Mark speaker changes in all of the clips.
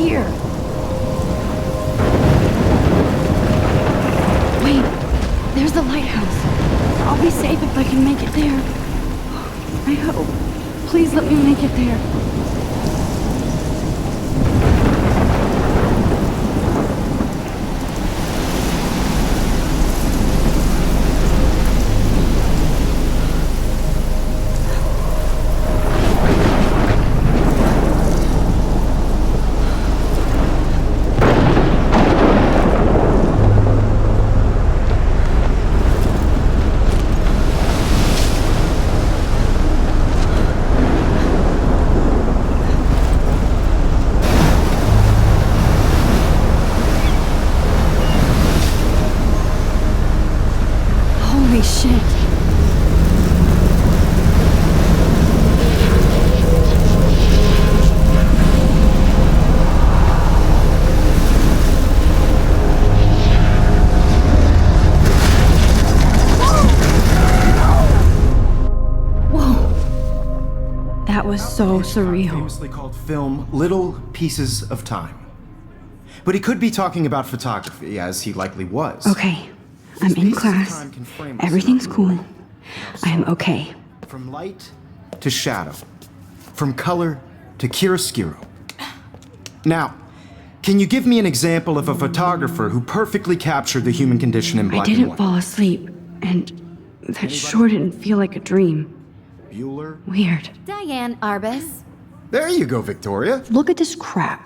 Speaker 1: here. Wait, there's the lighthouse. I'll be safe if I can make it there. I hope. Please let me make it there. Holy shit. Whoa. That was so surreal.
Speaker 2: Famously called film Little Pieces of Time. But he could be talking about photography, as he likely was.
Speaker 1: Okay, I'm in class. Everything's cool. I am okay.
Speaker 2: From light to shadow. From color to chiaroscuro. Now, can you give me an example of a photographer who perfectly captured the human condition in
Speaker 1: I
Speaker 2: black and
Speaker 1: didn't
Speaker 2: white?
Speaker 1: fall asleep, and that sure didn't feel like a dream.
Speaker 2: Bueller?
Speaker 1: Weird.
Speaker 3: Diane Arbus.
Speaker 2: There you go, Victoria.
Speaker 1: Look at this crap.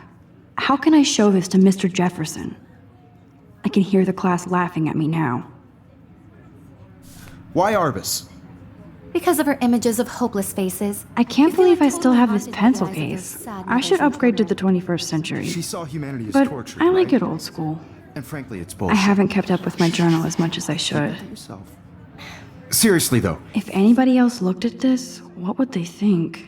Speaker 1: How can I show this to Mr. Jefferson? I can hear the class laughing at me now.
Speaker 2: Why Arbus?
Speaker 3: Because of her images of hopeless faces.
Speaker 1: I can't believe I still have this pencil case. I should upgrade to the 21st century.
Speaker 2: She saw humanity as
Speaker 1: But
Speaker 2: torture.
Speaker 1: I like
Speaker 2: right?
Speaker 1: it old school.
Speaker 2: And frankly, it's
Speaker 1: I
Speaker 2: bullshit.
Speaker 1: haven't kept up with my journal as much as I should.
Speaker 2: Yourself. Seriously, though,
Speaker 1: If anybody else looked at this, what would they think?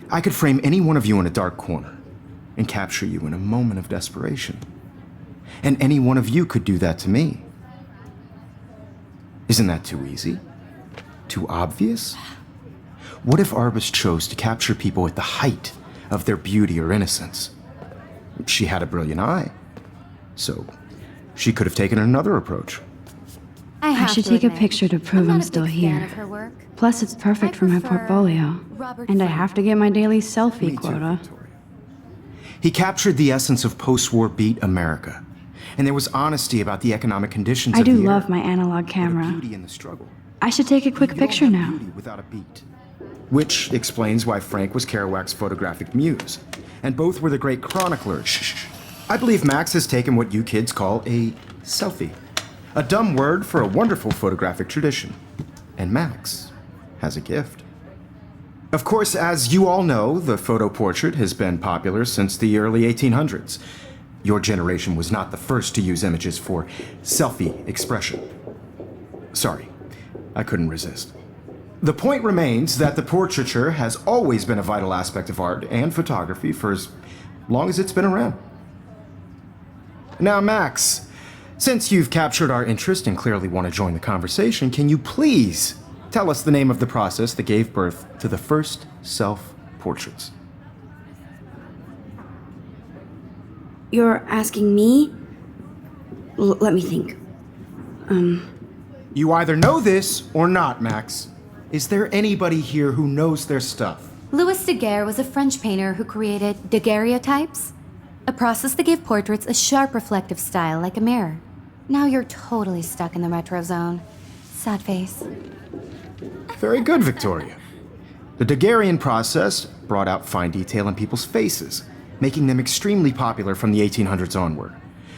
Speaker 2: I could frame any one of you in a dark corner and capture you in a moment of desperation. And any one of you could do that to me. Isn't that too easy? Too obvious? What if Arbus chose to capture people at the height of their beauty or innocence? She had a brilliant eye, so she could have taken another approach.
Speaker 1: I should take a picture to prove I'm still here. Plus, it's perfect for my portfolio. And I have to get my daily selfie
Speaker 2: Me too,
Speaker 1: quota.
Speaker 2: Victoria. He captured the essence of post-war beat America, and there was honesty about the economic conditions
Speaker 1: I
Speaker 2: of the
Speaker 1: do
Speaker 2: era,
Speaker 1: love my analog
Speaker 2: but a
Speaker 1: camera.
Speaker 2: beauty in the struggle.
Speaker 1: I should take a quick
Speaker 2: You don't
Speaker 1: picture
Speaker 2: have
Speaker 1: now.
Speaker 2: beauty without a beat. Which explains why Frank was Kerouac's photographic muse, and both were the great chroniclers. Shh. I believe Max has taken what you kids call a selfie. A dumb word for a wonderful photographic tradition. And Max has a gift. Of course, as you all know, the photo portrait has been popular since the early 1800s. Your generation was not the first to use images for selfie expression. Sorry, I couldn't resist. The point remains that the portraiture has always been a vital aspect of art and photography for as long as it's been around. Now, Max, Since you've captured our interest and clearly want to join the conversation, can you please tell us the name of the process that gave birth to the first self-portraits?
Speaker 1: You're asking me? Let me think.
Speaker 2: You either know this or not, Max. Is there anybody here who knows their stuff?
Speaker 3: Louis Daguerre was a French painter who created daguerreotypes, a process that gave portraits a sharp reflective style like a mirror. Now you're totally stuck in the retro zone. Sad face.
Speaker 2: Very good, Victoria. The Daguerrean process brought out fine detail in people's faces, making them extremely popular from the 1800s onward.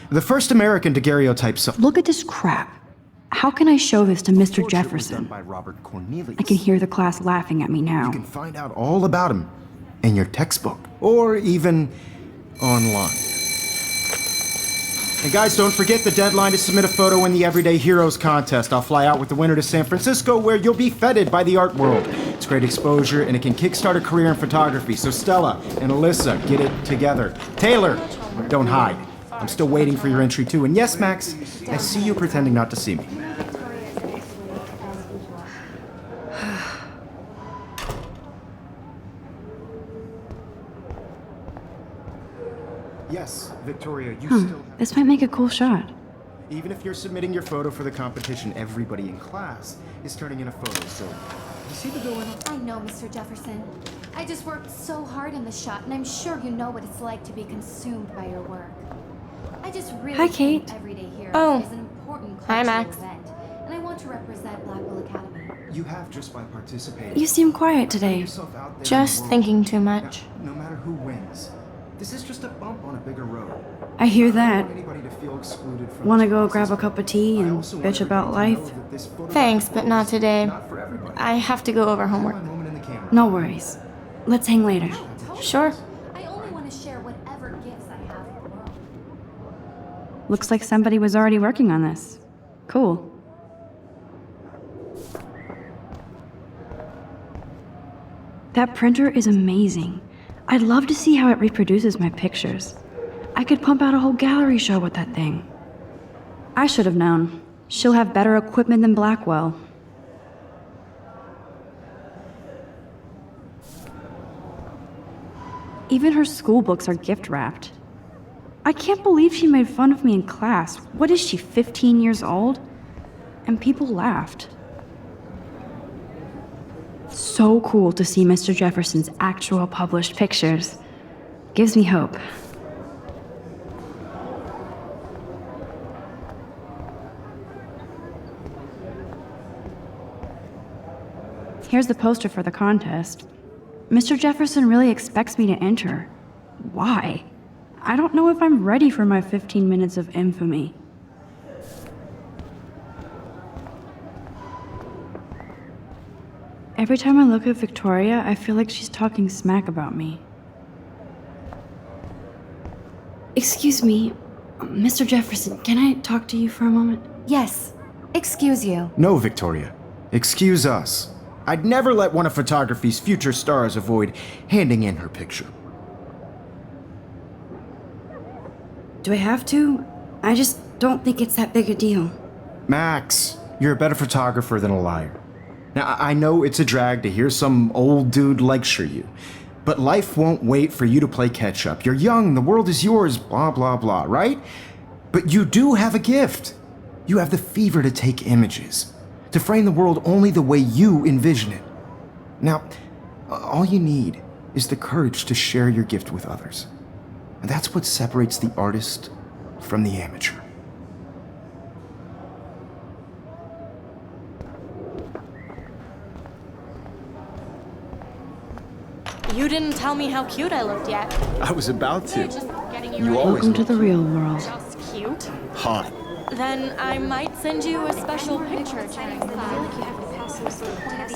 Speaker 2: The first American daguerreotype
Speaker 1: Look at this crap. How can I show this to Mr.
Speaker 2: done
Speaker 1: Jefferson?
Speaker 2: by Robert Cornelius.
Speaker 1: I can hear the class laughing at me now.
Speaker 2: You can find out all about him in your textbook, or even online. And guys, don't forget the deadline to submit a photo in the Everyday Heroes contest. I'll fly out with the winner to San Francisco, where you'll be feted by the art world. It's great exposure, and it can kickstart a career in photography. So Stella and Alyssa, get it together. Taylor, don't hide. I'm still waiting for your entry too. And yes, Max, I see you pretending not to see me. Yes, Victoria, you still have...
Speaker 1: This might make a cool shot.
Speaker 2: Even if you're submitting your photo for the competition, everybody in class is turning in a photo, so you see the going on?
Speaker 3: I know, Mr. Jefferson. I just worked so hard in the shot, and I'm sure you know what it's like to be consumed by your work. I just really
Speaker 1: Hi,
Speaker 3: think
Speaker 1: Kate.
Speaker 3: Everyday Heroes
Speaker 4: Oh.
Speaker 3: is an important
Speaker 4: Hi,
Speaker 3: cultural
Speaker 4: Max.
Speaker 3: event, and I want to represent Blackwell Academy.
Speaker 2: You have just by participating.
Speaker 1: You seem quiet
Speaker 2: Put
Speaker 1: today.
Speaker 2: yourself out there in the
Speaker 4: Just
Speaker 2: world.
Speaker 4: thinking too much.
Speaker 2: Now, no matter who wins, this is just a bump on a bigger road.
Speaker 1: I hear
Speaker 2: I don't
Speaker 1: that.
Speaker 2: want anybody to feel excluded from
Speaker 1: Wanna
Speaker 2: this
Speaker 1: go
Speaker 2: process.
Speaker 1: grab a cup of tea
Speaker 2: I
Speaker 1: and
Speaker 2: also want
Speaker 1: bitch about
Speaker 2: everybody to
Speaker 1: life?
Speaker 2: know that this photo
Speaker 4: Thanks, but not
Speaker 2: is
Speaker 4: today.
Speaker 2: not for everybody.
Speaker 4: I have to go over homework.
Speaker 2: One moment in the camera.
Speaker 1: No worries. Let's hang later.
Speaker 4: Sure.
Speaker 3: I only want to share whatever gifts I have with the world.
Speaker 1: Looks like somebody was already working on this. Cool. That printer is amazing. I'd love to see how it reproduces my pictures. I could pump out a whole gallery show with that thing. I should have known. She'll have better equipment than Blackwell. Even her school books are gift wrapped. I can't believe she made fun of me in class. What is she, 15 years old? And people laughed. So cool to see Mr. Jefferson's actual published pictures. Gives me hope. Here's the poster for the contest. Mr. Jefferson really expects me to enter. Why? I don't know if I'm ready for my 15 minutes of infamy. Every time I look at Victoria, I feel like she's talking smack about me. Excuse me, Mr. Jefferson, can I talk to you for a moment?
Speaker 3: Yes. Excuse you.
Speaker 2: No, Victoria. Excuse us. I'd never let one of photography's future stars avoid handing in her picture.
Speaker 1: Do I have to? I just don't think it's that big a deal.
Speaker 2: Max, you're a better photographer than a liar. Now, I know it's a drag to hear some old dude lecture you, but life won't wait for you to play catch up. You're young, the world is yours, blah, blah, blah, right? But you do have a gift. You have the fever to take images, to frame the world only the way you envision it. Now, all you need is the courage to share your gift with others. And that's what separates the artist from the amateur.
Speaker 4: You didn't tell me how cute I looked yet.
Speaker 2: I was about to.
Speaker 4: Just getting
Speaker 2: You
Speaker 4: ready.
Speaker 2: always
Speaker 1: Welcome to the real world.
Speaker 4: Just cute.
Speaker 2: hot.
Speaker 4: Then I might send you a special picture.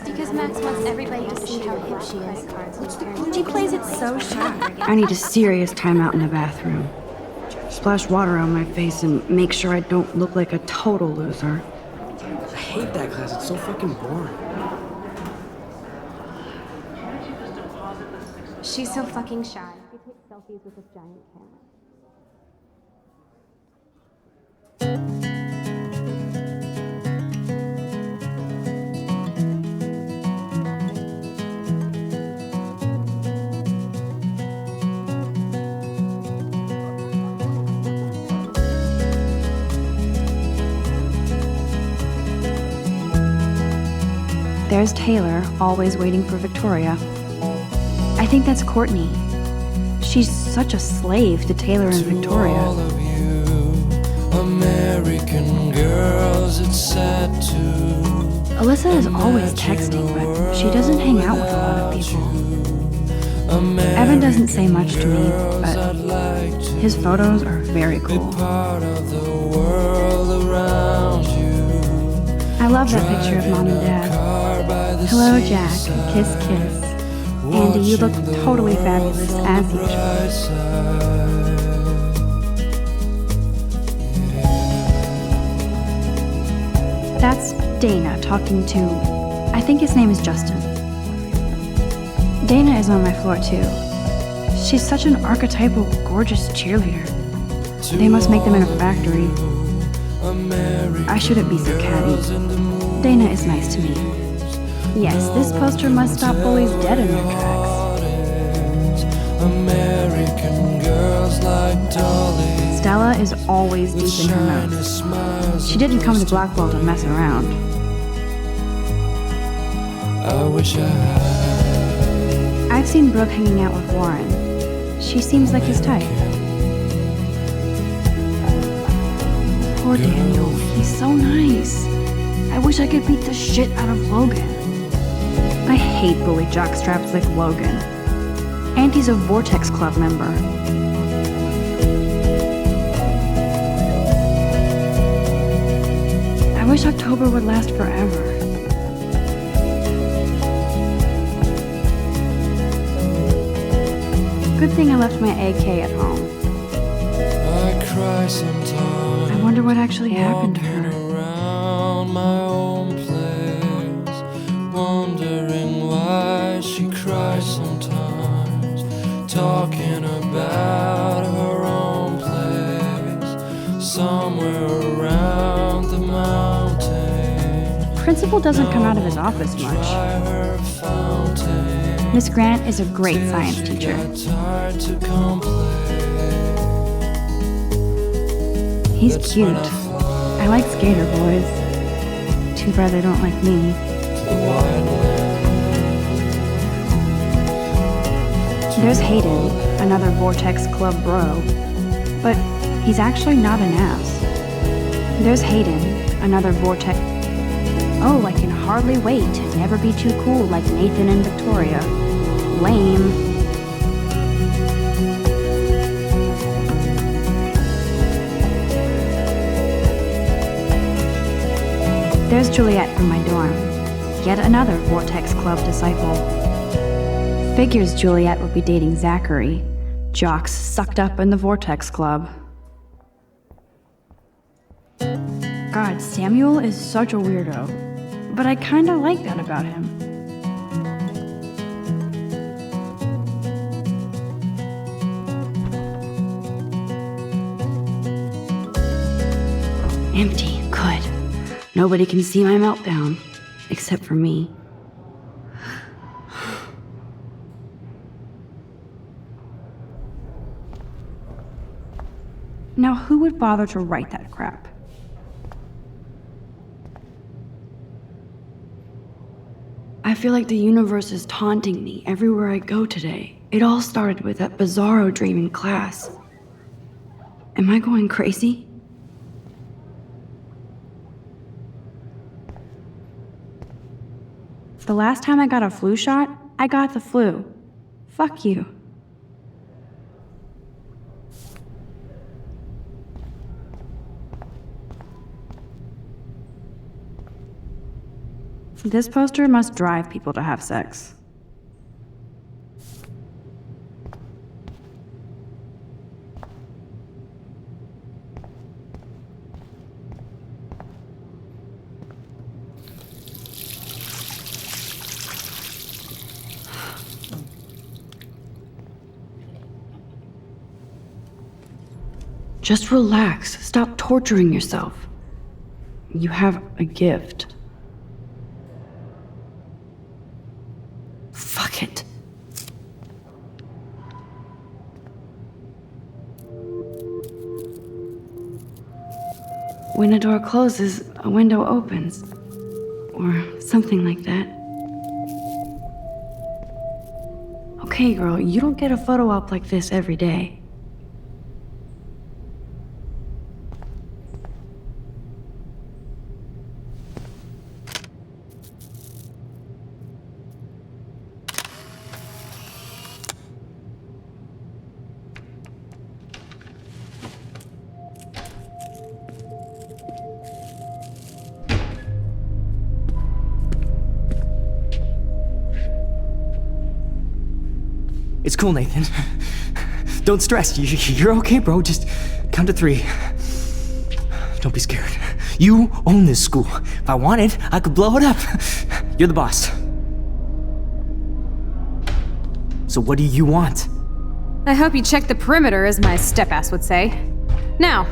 Speaker 3: Because Max wants everybody to see how hip she is. She plays it so shy.
Speaker 1: I need a serious timeout in the bathroom. Splash water on my face and make sure I don't look like a total loser.
Speaker 5: I hate that class. It's so fucking boring.
Speaker 6: She's so fucking shy. She takes selfies with this giant camera.
Speaker 1: There's Taylor, always waiting for Victoria. I think that's Courtney. She's such a slave to Taylor and Victoria.
Speaker 7: All of you American girls, it's sad to
Speaker 1: Alyssa is always texting, but she doesn't hang out with a lot of people. Evan doesn't say much to me, but his photos are very cool.
Speaker 7: part of the world around you.
Speaker 1: I love that picture of Mom and Dad.
Speaker 7: Car by the
Speaker 1: Hello, Jack. Kiss, kiss. Andy, you look totally fabulous as usual.
Speaker 7: bright side.
Speaker 1: That's Dana talking to, I think his name is Justin. Dana is on my floor too. She's such an archetypal, gorgeous cheerleader. They must make them in a factory. I shouldn't be so catty. Dana is nice to me. Yes, this poster must stop bullies dead in their tracks.
Speaker 7: American girls like Dolly.
Speaker 1: Stella is always deep in her notes.
Speaker 7: Smiles.
Speaker 1: She didn't come to Blackwell to mess around.
Speaker 7: I wish I had.
Speaker 1: I've seen Brooke hanging out with Warren. She seems like his type. Poor Daniel, he's so nice. I wish I could beat the shit out of Logan. I hate bully jockstraps like Logan. And he's a Vortex Club member. I wish October would last forever. Good thing I left my AK at home.
Speaker 7: I cry sometimes.
Speaker 1: I wonder what actually happened to
Speaker 7: Walking
Speaker 1: her.
Speaker 7: around my own place, wondering why she cries sometimes, talking about her own place, somewhere around the mountain.
Speaker 1: Principal doesn't come out of his office much.
Speaker 7: By her fountain.
Speaker 1: Miss Grant is a great science teacher.
Speaker 7: It's hard to complain.
Speaker 1: He's cute. I like skater boys. Too bad they don't like me. There's Hayden, another Vortex Club bro. But he's actually not an ass. There's Hayden, another Vortex... Oh, I can hardly wait to never be too cool like Nathan and Victoria. Lame. There's Juliet from my dorm. Yet another Vortex Club disciple. Figures Juliet would be dating Zachary. Jocks sucked up in the Vortex Club. God, Samuel is such a weirdo. But I kinda like that about him. Empty, good. Nobody can see my meltdown, except for me. Now, who would bother to write that crap? I feel like the universe is taunting me everywhere I go today. It all started with that bizarro dream in class. Am I going crazy? The last time I got a flu shot, I got the flu. Fuck you. This poster must drive people to have sex. Just relax. Stop torturing yourself. You have a gift. Fuck it. When a door closes, a window opens. Or something like that. Okay, girl, you don't get a photo op like this every day.
Speaker 5: It's cool, Nathan. Don't stress. You're okay, bro. Just count to 3. Don't be scared. You own this school. If I wanted, I could blow it up. You're the boss. So what do you want?
Speaker 8: I hope you checked the perimeter, as my step-ass would say. Now,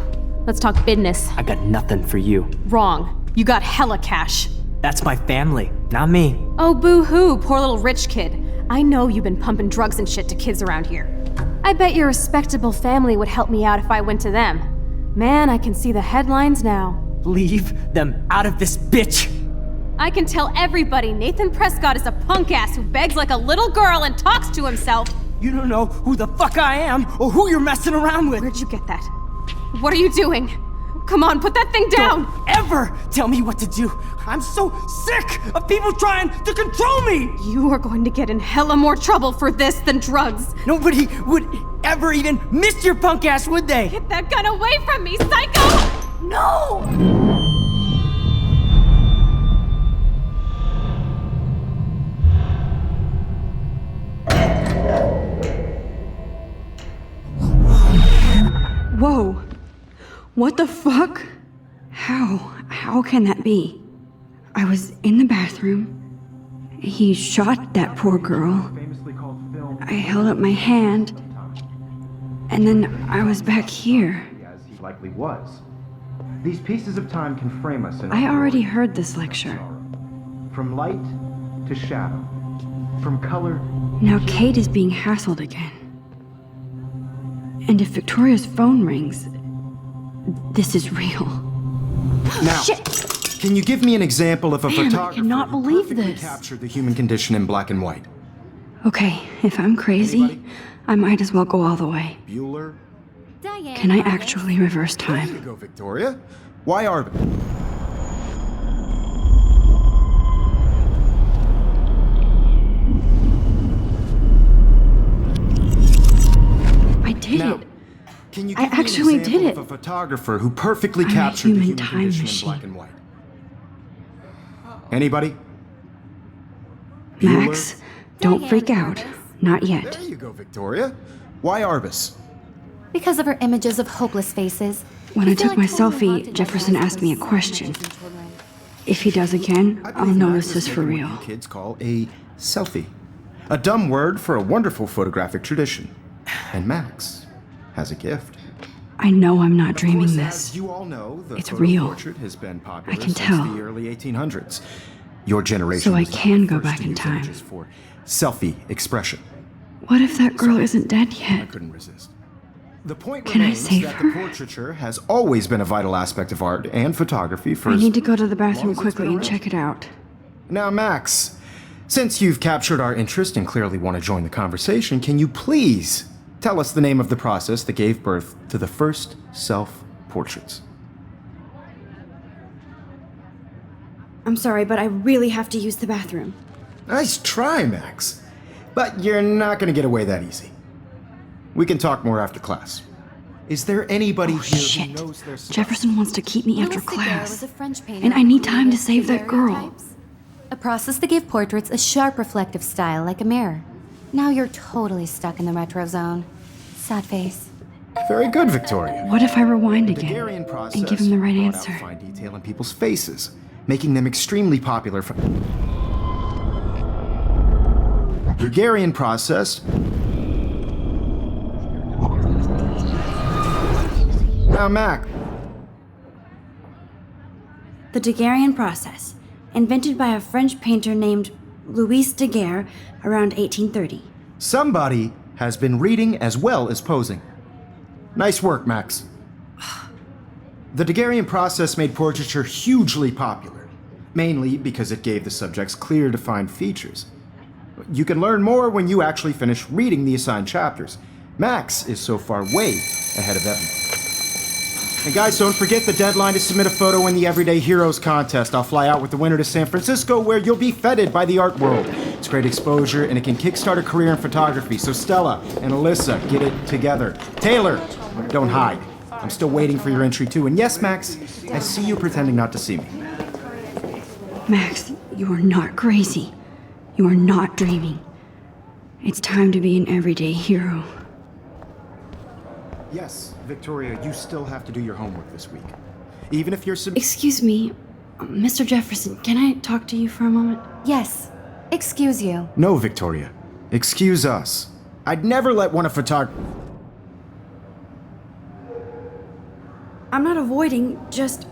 Speaker 8: let's talk business.
Speaker 5: I got nothing for you.
Speaker 8: Wrong. You got hella cash.
Speaker 5: That's my family, not me.
Speaker 8: Oh, boo-hoo, poor little rich kid. I know you've been pumping drugs and shit to kids around here. I bet your respectable family would help me out if I went to them. Man, I can see the headlines now.
Speaker 5: Leave them out of this bitch!
Speaker 8: I can tell everybody Nathan Prescott is a punk ass who begs like a little girl and talks to himself.
Speaker 5: You don't know who the fuck I am or who you're messing around with.
Speaker 8: Where'd you get that? What are you doing? Come on, put that thing down!
Speaker 5: Don't ever tell me what to do. I'm so sick of people trying to control me.
Speaker 8: You are going to get in hella more trouble for this than drugs.
Speaker 5: Nobody would ever even miss your punk ass, would they?
Speaker 8: Get that gun away from me, psycho! No!
Speaker 1: Whoa. What the fuck? How can that be? I was in the bathroom. He shot that poor girl. I held up my hand. And then I was back here.
Speaker 2: As he likely was. These pieces of time can frame us in
Speaker 1: I already heard this lecture.
Speaker 2: from light to shadow, from color.
Speaker 1: Now Kate is being hassled again. And if Victoria's phone rings, this is real.
Speaker 2: Now,
Speaker 1: Shit!
Speaker 2: can you give me an example of a
Speaker 1: Man, I
Speaker 2: photographer
Speaker 1: cannot
Speaker 2: who
Speaker 1: believe
Speaker 2: perfectly
Speaker 1: this.
Speaker 2: captured the human condition in black and white?
Speaker 1: Okay, if I'm crazy,
Speaker 2: Anybody?
Speaker 1: I might as well go all the way.
Speaker 2: Bueller?
Speaker 3: Diane,
Speaker 1: Can I
Speaker 3: Roberts.
Speaker 1: actually reverse
Speaker 2: There you
Speaker 1: time?
Speaker 2: go, Victoria. Why are
Speaker 1: I did
Speaker 2: Now,
Speaker 1: it.
Speaker 2: can you
Speaker 1: I
Speaker 2: give me
Speaker 1: actually
Speaker 2: an example
Speaker 1: did
Speaker 2: of
Speaker 1: it.
Speaker 2: a photographer who perfectly
Speaker 1: I'm a
Speaker 2: captured the
Speaker 1: human
Speaker 2: human
Speaker 1: time
Speaker 2: condition
Speaker 1: machine.
Speaker 2: in black and white? Anybody?
Speaker 1: Max,
Speaker 2: Bueller?
Speaker 1: don't
Speaker 3: Diane
Speaker 1: freak out.
Speaker 3: Roberts.
Speaker 1: Not yet.
Speaker 2: There you go, Victoria. Why Arbus?
Speaker 3: Because of her images of hopeless faces.
Speaker 1: When I
Speaker 3: feel
Speaker 1: took my
Speaker 3: totally
Speaker 1: selfie,
Speaker 3: haunted by
Speaker 1: Jefferson
Speaker 3: those
Speaker 1: asked me a
Speaker 3: sad
Speaker 1: question.
Speaker 3: images in children.
Speaker 1: If he does again,
Speaker 2: I
Speaker 1: I'll
Speaker 2: believe
Speaker 1: know
Speaker 2: Max
Speaker 1: this
Speaker 2: has
Speaker 1: is for
Speaker 2: taken
Speaker 1: real.
Speaker 2: what you kids call a selfie. A dumb word for a wonderful photographic tradition. And Max has a gift.
Speaker 1: I know I'm not
Speaker 2: Of
Speaker 1: dreaming
Speaker 2: course,
Speaker 1: this.
Speaker 2: as you all know, the
Speaker 1: It's
Speaker 2: photo
Speaker 1: real.
Speaker 2: portrait has been popular
Speaker 1: I can
Speaker 2: since
Speaker 1: tell.
Speaker 2: the early 1800s. Your generation
Speaker 1: So I
Speaker 2: was not
Speaker 1: can
Speaker 2: the
Speaker 1: go
Speaker 2: first
Speaker 1: back
Speaker 2: to
Speaker 1: in
Speaker 2: use
Speaker 1: time.
Speaker 2: images for selfie expression.
Speaker 1: What if that girl isn't dead
Speaker 2: I
Speaker 1: yet?
Speaker 2: couldn't resist. The point
Speaker 1: Can I
Speaker 2: remains
Speaker 1: save
Speaker 2: that
Speaker 1: her?
Speaker 2: the portraiture has always been a vital aspect of art and photography for
Speaker 1: I
Speaker 2: as
Speaker 1: need to go to the
Speaker 2: long
Speaker 1: bathroom
Speaker 2: as it's
Speaker 1: quickly
Speaker 2: been
Speaker 1: and
Speaker 2: around.
Speaker 1: check it out.
Speaker 2: Now, Max, since you've captured our interest and clearly want to join the conversation, can you please tell us the name of the process that gave birth to the first self-portraits?
Speaker 1: I'm sorry, but I really have to use the bathroom.
Speaker 2: Nice try, Max. But you're not going to get away that easy. We can talk more after class. Is there anybody here
Speaker 1: Shit.
Speaker 2: who knows their stuff?
Speaker 1: Jefferson wants to keep me after
Speaker 3: Louis Daguerre
Speaker 1: class.
Speaker 3: was a French painter
Speaker 1: And I
Speaker 3: who
Speaker 1: need time to
Speaker 3: created
Speaker 1: save that girl.
Speaker 3: daguerreotypes, a process that gave portraits a sharp reflective style like a mirror. Now you're totally stuck in the retro zone. Sad face.
Speaker 2: Very good, Victoria.
Speaker 1: What if I rewind again
Speaker 2: Daguerrean process
Speaker 1: and give him the right
Speaker 2: brought
Speaker 1: answer?
Speaker 2: out fine detail in people's faces, making them extremely popular for... Daguerrean process... Now, Mac,
Speaker 1: The Daguerrean process, invented by a French painter named Louis Daguerre around 1830.
Speaker 2: somebody has been reading as well as posing. Nice work, Max. The Daguerrean process made portraiture hugely popular, mainly because it gave the subjects clear, defined features. You can learn more when you actually finish reading the assigned chapters. Max is so far way ahead of everyone. And guys, don't forget the deadline to submit a photo in the Everyday Heroes contest. I'll fly out with the winner to San Francisco, where you'll be feted by the art world. It's great exposure, and it can kickstart a career in photography. So Stella and Alyssa, get it together. Taylor, don't hide. I'm still waiting for your entry too. And yes, Max, I see you pretending not to see me.
Speaker 1: Max, you are not crazy. You are not dreaming. It's time to be an everyday hero.
Speaker 2: Yes, Victoria, you still have to do your homework this week. Even if you're
Speaker 1: Excuse me, Mr. Jefferson, can I talk to you for a moment?
Speaker 3: Yes. Excuse you.
Speaker 2: No, Victoria. Excuse us. I'd never let one of
Speaker 1: I'm not avoiding, just...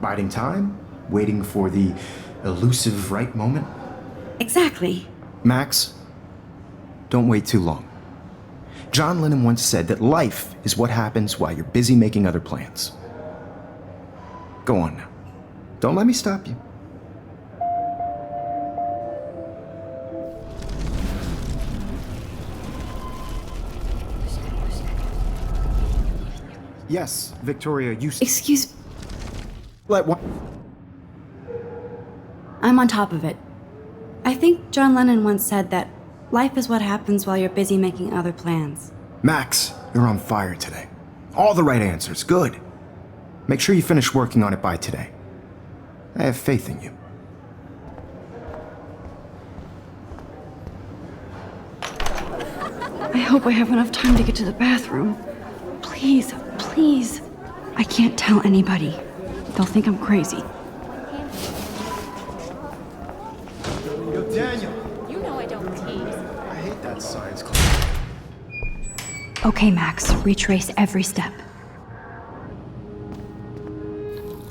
Speaker 2: biding time? Waiting for the elusive right moment?
Speaker 1: Exactly.
Speaker 2: Max, don't wait too long. John Lennon once said that life is what happens while you're busy making other plans. Go on now. Don't let me stop you. Yes, Victoria, you...
Speaker 1: Excuse...
Speaker 2: Let one...
Speaker 1: I'm on top of it. I think John Lennon once said that life is what happens while you're busy making other plans.
Speaker 2: Max, you're on fire today. All the right answers, good. Make sure you finish working on it by today. I have faith in you.
Speaker 1: I hope I have enough time to get to the bathroom. Please, please. I can't tell anybody. They'll think I'm crazy.
Speaker 2: Yo, Daniel.
Speaker 4: You know I don't tease.
Speaker 2: I hate that science class.
Speaker 1: Okay, Max, retrace every step.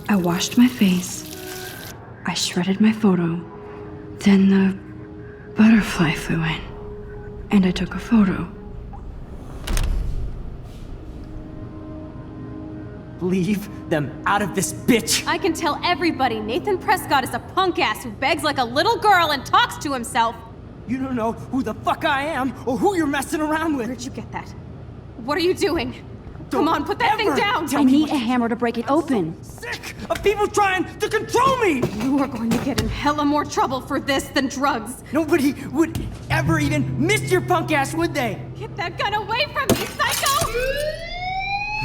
Speaker 1: I washed my face. I shredded my photo. Then the butterfly flew in. And I took a photo.
Speaker 5: Leave them out of this bitch!
Speaker 8: I can tell everybody Nathan Prescott is a punk ass who begs like a little girl and talks to himself.
Speaker 5: You don't know who the fuck I am or who you're messing around with.
Speaker 8: Where'd you get that? What are you doing? Come on, put that thing down!
Speaker 1: I need a hammer to break it open.
Speaker 5: Sick of people trying to control me!
Speaker 8: You are going to get in hella more trouble for this than drugs.
Speaker 5: Nobody would ever even miss your punk ass, would they?
Speaker 8: Get that gun away from me, psycho!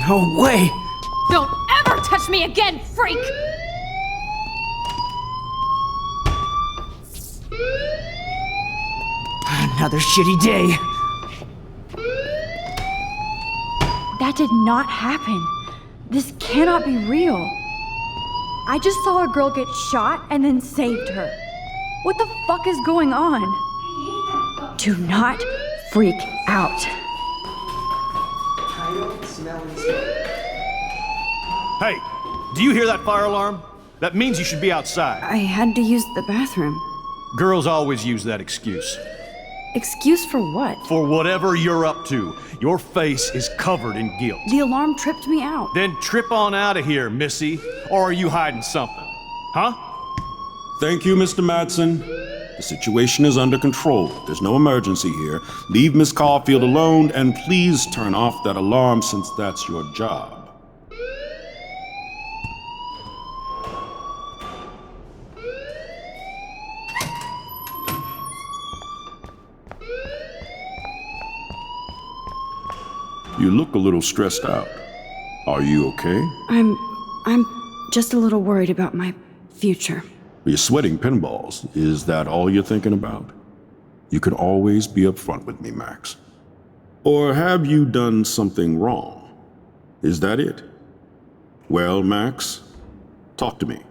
Speaker 5: No way!
Speaker 8: Don't ever touch me again, freak!
Speaker 5: Another shitty day.
Speaker 1: That did not happen. This cannot be real. I just saw a girl get shot and then saved her. What the fuck is going on? Do not freak out.
Speaker 5: I don't smell this.
Speaker 9: Hey, do you hear that fire alarm? That means you should be outside.
Speaker 1: I had to use the bathroom.
Speaker 9: Girls always use that excuse.
Speaker 1: Excuse for what?
Speaker 9: For whatever you're up to, your face is covered in guilt.
Speaker 1: The alarm tripped me out.
Speaker 9: Then trip on out of here, missy. Or are you hiding something? Huh?
Speaker 10: Thank you, Mr. Madsen. The situation is under control. There's no emergency here. Leave Miss Caulfield alone, and please turn off that alarm since that's your job. You look a little stressed out. Are you okay?
Speaker 1: I'm just a little worried about my future.
Speaker 10: You're sweating pinballs. Is that all you're thinking about? You can always be upfront with me, Max. Or have you done something wrong? Is that it? Well, Max, talk to me.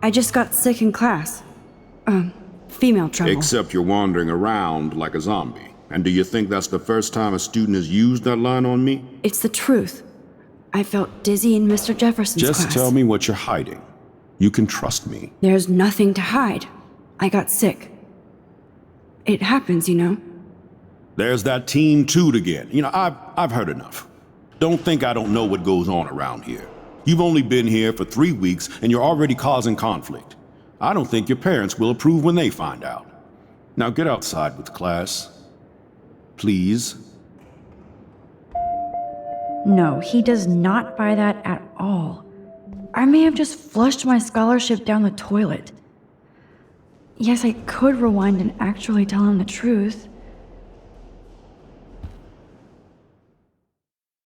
Speaker 1: I just got sick in class. Female trouble.
Speaker 10: Except you're wandering around like a zombie. And do you think that's the first time a student has used that line on me?
Speaker 1: It's the truth. I felt dizzy in Mr. Jefferson's class.
Speaker 10: Just tell me what you're hiding. You can trust me.
Speaker 1: There's nothing to hide. I got sick. It happens, you know.
Speaker 10: There's that teen toot again. You know, I've heard enough. Don't think I don't know what goes on around here. You've only been here for 3 weeks and you're already causing conflict. I don't think your parents will approve when they find out. Now get outside with class. Please.
Speaker 1: No, he does not buy that at all. I may have just flushed my scholarship down the toilet. Yes, I could rewind and actually tell him the truth.